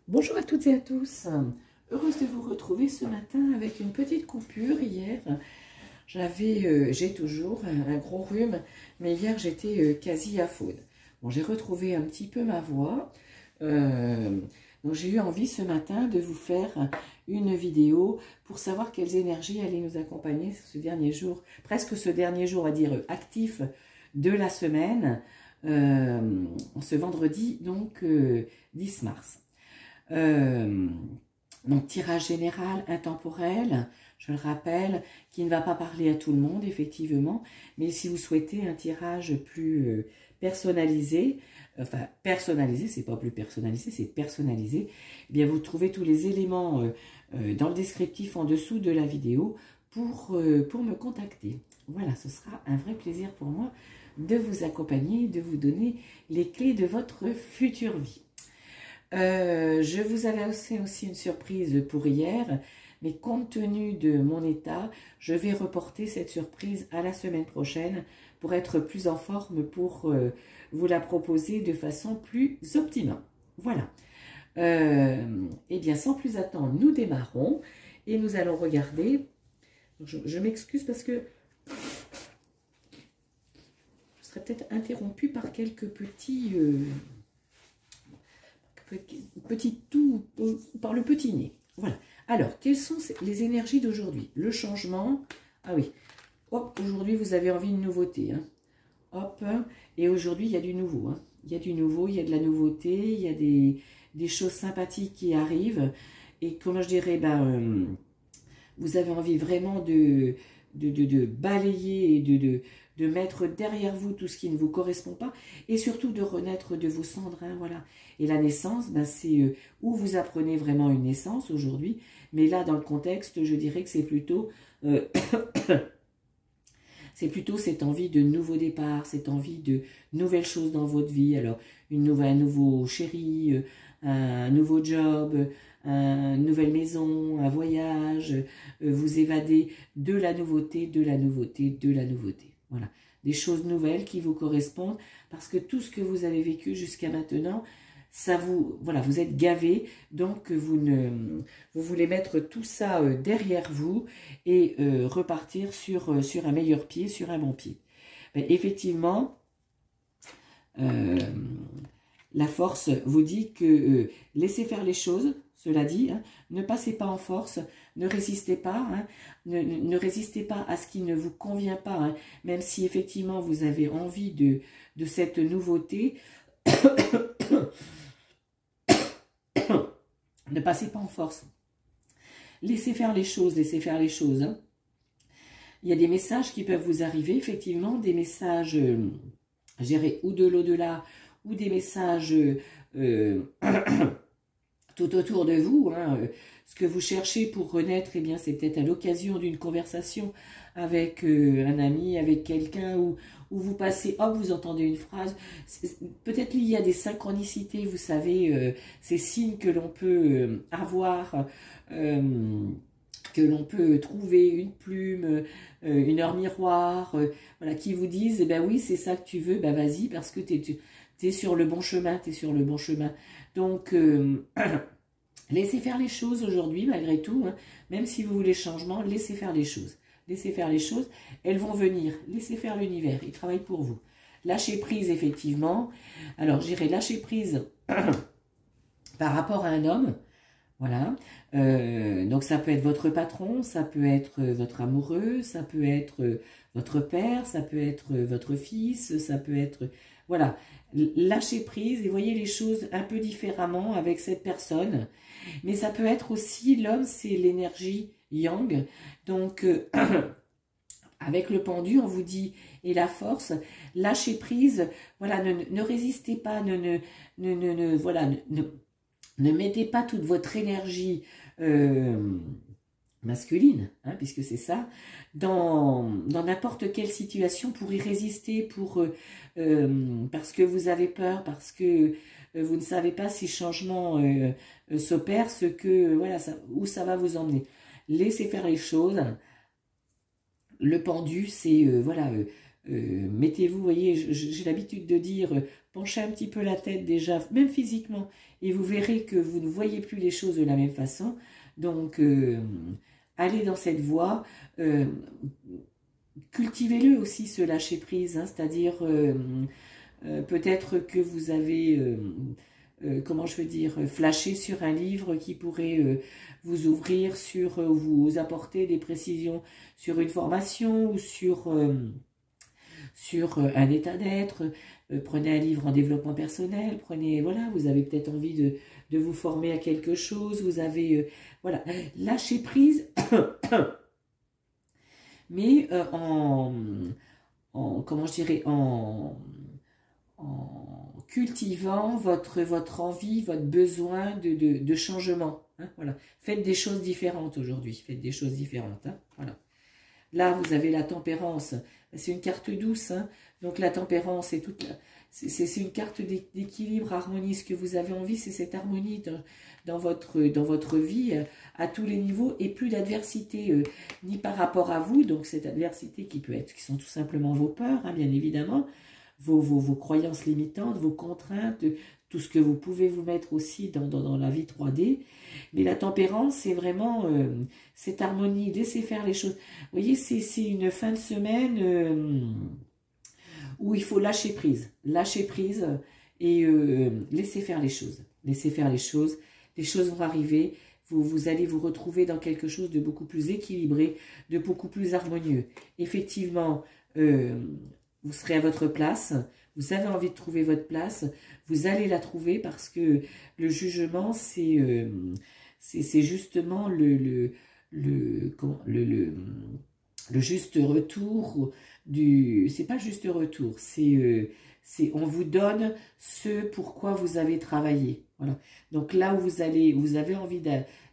Bonjour à toutes et à tous, heureuse de vous retrouver ce matin avec une petite coupure. Hier, j'ai toujours un gros rhume, mais hier j'étais quasi à faune. Bon, j'ai retrouvé un petit peu ma voix, donc j'ai eu envie ce matin de vous faire une vidéo pour savoir quelles énergies allaient nous accompagner ce dernier jour, presque ce dernier jour à dire actif de la semaine, ce vendredi donc 10 mars. Donc tirage général intemporel, je le rappelle, qui ne va pas parler à tout le monde effectivement, mais si vous souhaitez un tirage plus personnalisé, enfin personnalisé, c'est pas plus personnalisé, c'est personnalisé, eh bien vous trouvez tous les éléments dans le descriptif en dessous de la vidéo pour me contacter. Voilà, ce sera un vrai plaisir pour moi de vous accompagner, de vous donner les clés de votre future vie. Je vous avais aussi une surprise pour hier, mais compte tenu de mon état, je vais reporter cette surprise à la semaine prochaine pour être plus en forme, pour vous la proposer de façon plus optimale. Voilà. Eh bien, sans plus attendre, nous démarrons et nous allons regarder. Je m'excuse parce que je serai peut-être interrompue par quelques petits... par le petit nez. Voilà. Alors, quelles sont les énergies d'aujourd'hui? Le changement. Ah oui. Hop, aujourd'hui, vous avez envie de nouveauté. Hein. Hop. Et aujourd'hui, il y a du nouveau. Hein. Il y a du nouveau, il y a de la nouveauté, il y a des choses sympathiques qui arrivent. Et comment je dirais, vous avez envie vraiment de balayer et de mettre derrière vous tout ce qui ne vous correspond pas, et surtout de renaître de vos cendres, hein, voilà. Et la naissance, c'est où vous apprenez vraiment une naissance aujourd'hui, mais là, dans le contexte, je dirais que c'est plutôt... c'est plutôt cette envie de nouveau départ, cette envie de nouvelles choses dans votre vie. Alors, un nouveau chéri, un nouveau job, une nouvelle maison, un voyage, vous évader de la nouveauté, de la nouveauté, de la nouveauté. Voilà, des choses nouvelles qui vous correspondent, parce que tout ce que vous avez vécu jusqu'à maintenant, ça vous, voilà, vous êtes gavé, donc vous voulez mettre tout ça derrière vous et repartir sur un meilleur pied, sur un bon pied. Ben, effectivement, la force vous dit que laissez faire les choses, cela dit, hein, ne passez pas en force, ne résistez pas, hein, ne résistez pas à ce qui ne vous convient pas, hein, même si effectivement vous avez envie de cette nouveauté. Ne passez pas en force. Laissez faire les choses, laissez faire les choses. Hein. Il y a des messages qui peuvent vous arriver, effectivement, des messages, je dirais, ou de l'au-delà, ou des messages tout autour de vous. Hein. Ce que vous cherchez pour renaître, eh bien, c'est peut-être à l'occasion d'une conversation avec un ami, avec quelqu'un, où vous passez, hop, vous entendez une phrase. Peut-être il y a des synchronicités, vous savez, ces signes que l'on peut avoir, que l'on peut trouver, une plume, une heure miroir, voilà, qui vous disent, eh ben oui, c'est ça que tu veux, ben vas-y, parce que tu es sur le bon chemin, tu es sur le bon chemin. Donc, laissez faire les choses aujourd'hui, malgré tout, hein, même si vous voulez changement, laissez faire les choses. Laissez faire les choses, elles vont venir. Laissez faire l'univers, il travaille pour vous. Lâchez prise, effectivement. Alors, j'irai lâcher prise par rapport à un homme. Voilà. Donc, ça peut être votre patron, ça peut être votre amoureux, ça peut être votre père, ça peut être votre fils, ça peut être... Voilà. Lâchez prise et voyez les choses un peu différemment avec cette personne. Mais ça peut être aussi, l'homme, c'est l'énergie yang. Donc, avec le pendu, on vous dit, et la force, lâchez prise, voilà, ne résistez pas, voilà, ne mettez pas toute votre énergie masculine, hein, puisque c'est ça, dans n'importe quelle situation pour y résister, parce que vous avez peur, parce que vous ne savez pas si changement s'opère, voilà, où ça va vous emmener. Laissez faire les choses. Le pendu, c'est voilà, mettez-vous, vous voyez, j'ai l'habitude de dire, penchez un petit peu la tête déjà, même physiquement, et vous verrez que vous ne voyez plus les choses de la même façon. Donc, allez dans cette voie. Cultivez-le aussi, ce lâcher-prise, hein, c'est-à-dire peut-être que vous avez, comment je veux dire, flashé sur un livre qui pourrait vous ouvrir sur, vous apporter des précisions sur une formation ou sur un état d'être. Prenez un livre en développement personnel, prenez, voilà, vous avez peut-être envie de vous former à quelque chose, vous avez, voilà, lâcher prise, mais comment je dirais, en cultivant votre envie, votre besoin de changement. Hein, voilà. Faites des choses différentes aujourd'hui, faites des choses différentes. Hein, voilà. Là, vous avez la tempérance. C'est une carte douce. Hein, donc, la tempérance, c'est une carte d'équilibre, harmonie. Ce que vous avez envie, c'est cette harmonie dans votre vie à tous les niveaux. Et plus d'adversité, ni par rapport à vous. Donc, cette adversité qui sont tout simplement vos peurs, hein, bien évidemment. Vos croyances limitantes, vos contraintes, tout ce que vous pouvez vous mettre aussi dans la vie 3D. Mais la tempérance, c'est vraiment cette harmonie, laissez faire les choses. Vous voyez, c'est une fin de semaine où il faut lâcher prise et laisser faire les choses. Laissez faire les choses vont arriver, vous allez vous retrouver dans quelque chose de beaucoup plus équilibré, de beaucoup plus harmonieux. Effectivement, vous serez à votre place, vous avez envie de trouver votre place, vous allez la trouver parce que le jugement, c'est justement le juste retour c'est pas le juste retour, c'est on vous donne ce pourquoi vous avez travaillé. Voilà. Donc là où vous avez envie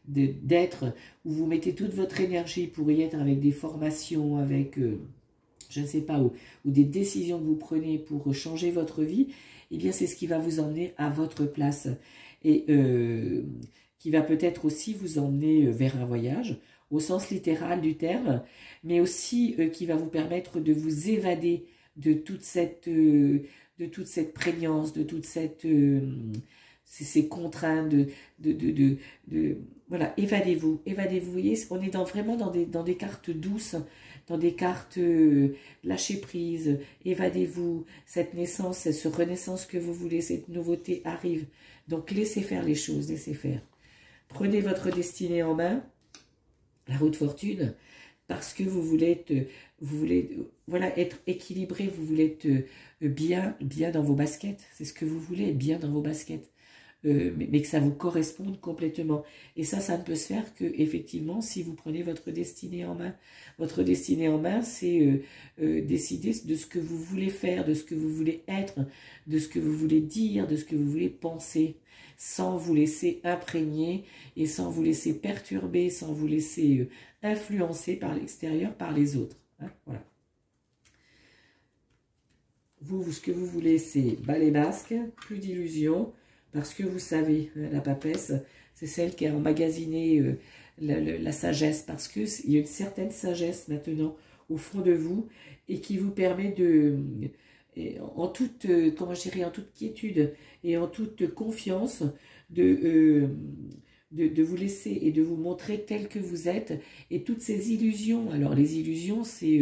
d'être, où vous mettez toute votre énergie pour y être avec des formations, avec je ne sais pas, ou des décisions que vous prenez pour changer votre vie, eh bien c'est ce qui va vous emmener à votre place et qui va peut-être aussi vous emmener vers un voyage, au sens littéral du terme, mais aussi qui va vous permettre de vous évader de toute cette prégnance, de toute cette ces contraintes, voilà, évadez-vous, vous voyez, on est vraiment dans des cartes douces, dans des cartes lâcher prise, évadez-vous, cette naissance, cette renaissance que vous voulez, cette nouveauté arrive, donc laissez faire les choses, laissez faire. Prenez votre destinée en main, la roue de fortune, parce que vous voulez voilà, être équilibré, vous voulez être bien dans vos baskets, c'est ce que vous voulez, bien dans vos baskets. Mais que ça vous corresponde complètement. Et ça ne peut se faire que effectivement si vous prenez votre destinée en main. Votre destinée en main, c'est décider de ce que vous voulez faire, de ce que vous voulez être, de ce que vous voulez dire, de ce que vous voulez penser, sans vous laisser imprégner et sans vous laisser perturber, sans vous laisser influencer par l'extérieur, par les autres. Hein, voilà. Vous, ce que vous voulez, c'est balai basque, plus d'illusions. Parce que vous savez, la papesse, c'est celle qui a emmagasiné la sagesse. Parce qu'il y a une certaine sagesse maintenant au fond de vous et qui vous permet en toute quiétude et en toute confiance, de vous laisser et de vous montrer tel que vous êtes. Et toutes ces illusions, alors les illusions, c'est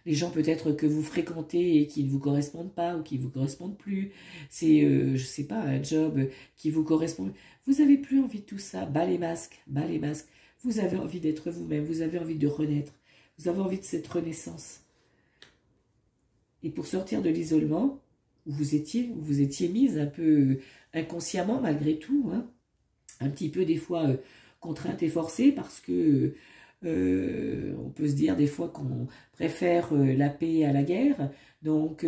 les gens peut-être que vous fréquentez et qui ne vous correspondent pas ou qui ne vous correspondent plus. C'est, je sais pas, un job qui vous correspond. Vous n'avez plus envie de tout ça. Bas les masques, bas les masques. Vous avez envie d'être vous-même. Vous avez envie de renaître. Vous avez envie de cette renaissance. Et pour sortir de l'isolement où vous étiez mise un peu inconsciemment malgré tout, hein, un petit peu des fois contrainte et forcée parce que on peut se dire des fois qu'on préfère la paix à la guerre, donc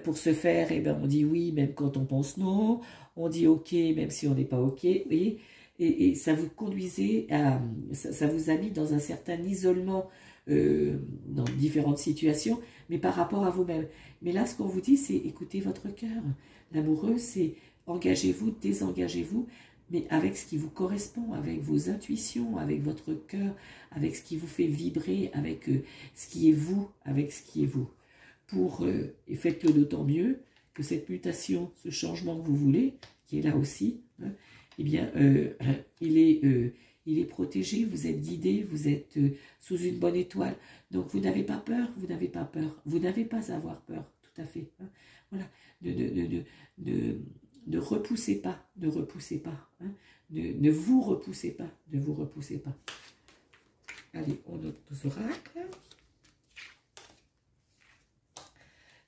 pour ce faire, on dit oui même quand on pense non, on dit ok même si on n'est pas ok, vous voyez, et ça vous conduisait à, ça vous a mis dans un certain isolement dans différentes situations, mais par rapport à vous-même. Mais là, ce qu'on vous dit, c'est écoutez votre cœur. L'amoureux, c'est engagez-vous, désengagez-vous, mais avec ce qui vous correspond, avec vos intuitions, avec votre cœur, avec ce qui vous fait vibrer, avec ce qui est vous, avec ce qui est vous. Et faites-le d'autant mieux que cette mutation, ce changement que vous voulez, qui est là aussi, hein, eh bien, il est protégé, vous êtes guidé, vous êtes sous une bonne étoile. Donc, vous n'avez pas peur, vous n'avez pas peur. Vous n'avez pas à avoir peur, tout à fait. Hein. Voilà, ne repoussez pas, ne repoussez pas. Hein. Ne vous repoussez pas, ne vous repoussez pas. Allez, on note nos oracles.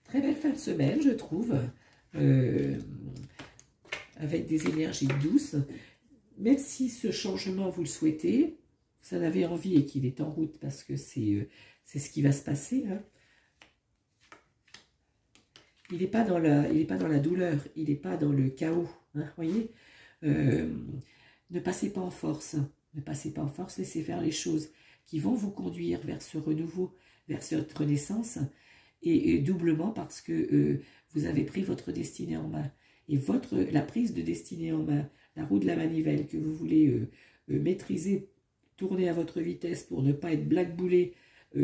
Très belle fin de semaine, je trouve, avec des énergies douces. Même si ce changement, vous le souhaitez, vous en avez envie et qu'il est en route parce que c'est ce qui va se passer. Hein. Il n'est pas dans la douleur, il n'est pas dans le chaos. Hein, voyez, ne passez pas en force. Ne passez pas en force, laissez faire les choses qui vont vous conduire vers ce renouveau, vers cette renaissance. Et doublement parce que vous avez pris votre destinée en main. Et la prise de destinée en main, la roue de la manivelle que vous voulez maîtriser, tourner à votre vitesse pour ne pas être blackboulé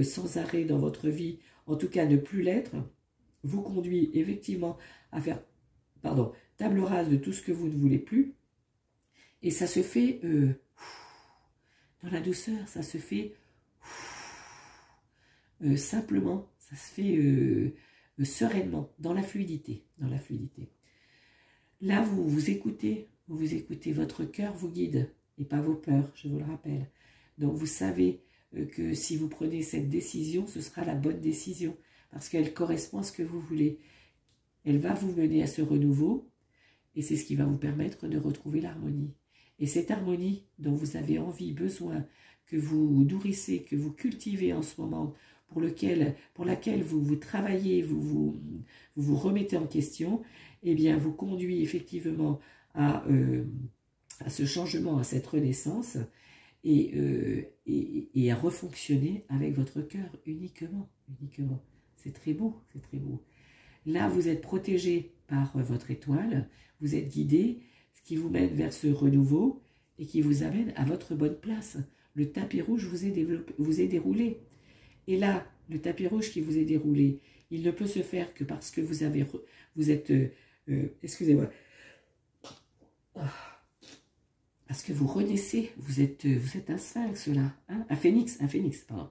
sans arrêt dans votre vie, en tout cas ne plus l'être, vous conduit effectivement à faire table rase de tout ce que vous ne voulez plus. Et ça se fait dans la douceur, ça se fait simplement, ça se fait sereinement, dans la fluidité. Là, vous écoutez votre cœur vous guide, et pas vos peurs, je vous le rappelle. Donc, vous savez que si vous prenez cette décision, ce sera la bonne décision, parce qu'elle correspond à ce que vous voulez. Elle va vous mener à ce renouveau, et c'est ce qui va vous permettre de retrouver l'harmonie. Et cette harmonie dont vous avez envie, besoin, que vous nourrissez, que vous cultivez en ce moment, pour laquelle vous travaillez, vous remettez en question, eh bien, vous conduit effectivement à ce changement, à cette renaissance, et à refonctionner avec votre cœur uniquement. C'est très beau, c'est très beau. Là, vous êtes protégé par votre étoile, vous êtes guidé, ce qui vous mène vers ce renouveau et qui vous amène à votre bonne place. Le tapis rouge vous est déroulé. Et là, le tapis rouge qui vous est déroulé, il ne peut se faire que parce que vous êtes, excusez-moi, parce que vous renaissez, vous êtes un sphinx là, hein, un phénix, pardon.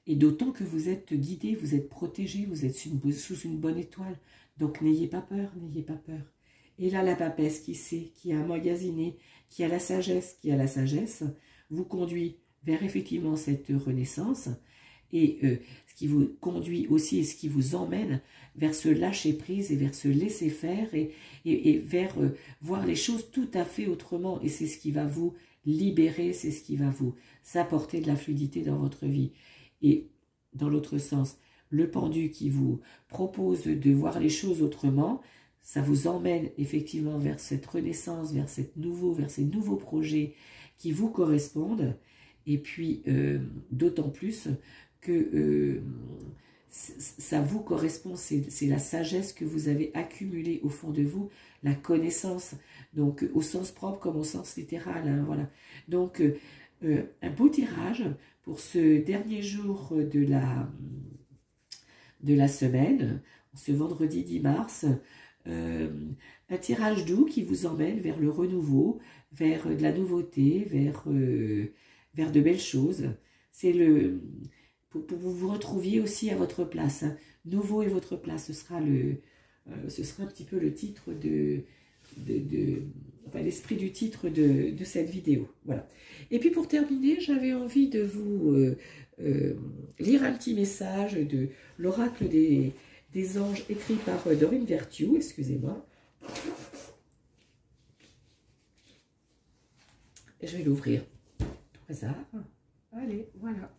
Et d'autant que vous êtes guidé, vous êtes protégé, vous êtes sous une bonne étoile. Donc n'ayez pas peur, n'ayez pas peur. Et là, la papesse qui sait, qui a emmagasiné, qui a la sagesse, vous conduit vers effectivement cette renaissance. Et ce qui vous conduit aussi et ce qui vous emmène vers ce lâcher-prise et vers ce laisser-faire et vers voir les choses tout à fait autrement. Et c'est ce qui va vous libérer, c'est ce qui va vous apporter de la fluidité dans votre vie. Et dans l'autre sens, le pendu qui vous propose de voir les choses autrement, ça vous emmène effectivement vers cette renaissance, vers ces nouveaux projets qui vous correspondent. Et puis, d'autant plus que ça vous correspond, c'est la sagesse que vous avez accumulée au fond de vous, la connaissance, donc au sens propre comme au sens littéral. Hein, voilà. Donc, un beau tirage pour ce dernier jour de la semaine, ce vendredi 10 mars. Un tirage doux qui vous emmène vers le renouveau, vers de la nouveauté, vers de belles choses. C'est pour que vous vous retrouviez aussi à votre place. Hein. Nouveau et votre place, ce sera un petit peu le titre enfin, l'esprit du titre de cette vidéo. Voilà. Et puis pour terminer, j'avais envie de vous lire un petit message de l'oracle des anges écrit par Dorine Vertue, excusez-moi. Et je vais l'ouvrir. Tout hasard. Allez, voilà.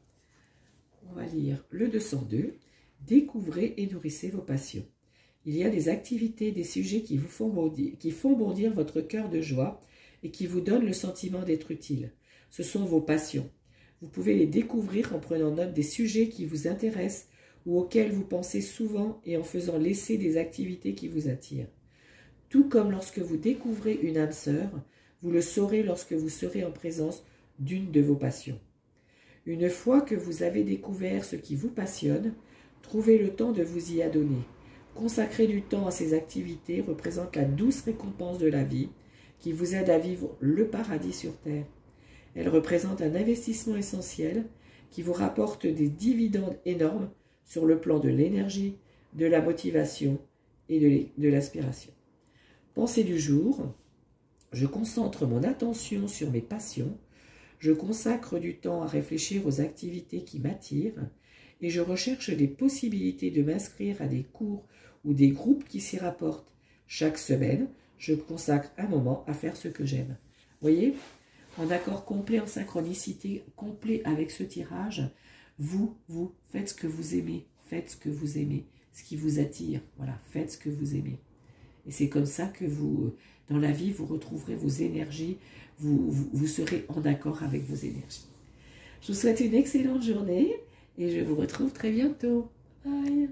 On va lire le 202. Découvrez et nourrissez vos passions. Il y a des activités, des sujets qui font bondir votre cœur de joie et qui vous donnent le sentiment d'être utile. Ce sont vos passions. Vous pouvez les découvrir en prenant note des sujets qui vous intéressent ou auxquels vous pensez souvent et en faisant l'essai des activités qui vous attirent. Tout comme lorsque vous découvrez une âme sœur, vous le saurez lorsque vous serez en présence d'une de vos passions. Une fois que vous avez découvert ce qui vous passionne, trouvez le temps de vous y adonner. Consacrer du temps à ces activités représente la douce récompense de la vie qui vous aide à vivre le paradis sur terre. Elle représente un investissement essentiel qui vous rapporte des dividendes énormes sur le plan de l'énergie, de la motivation et de l'aspiration. Pensée du jour, je concentre mon attention sur mes passions, je consacre du temps à réfléchir aux activités qui m'attirent et je recherche des possibilités de m'inscrire à des cours ou des groupes qui s'y rapportent. Chaque semaine, je consacre un moment à faire ce que j'aime. Voyez, en accord complet, en synchronicité complet avec ce tirage, vous faites ce que vous aimez, faites ce que vous aimez, ce qui vous attire, voilà, faites ce que vous aimez. Et c'est comme ça que vous, dans la vie, vous retrouverez vos énergies, vous serez en accord avec vos énergies. Je vous souhaite une excellente journée et je vous retrouve très bientôt. Bye.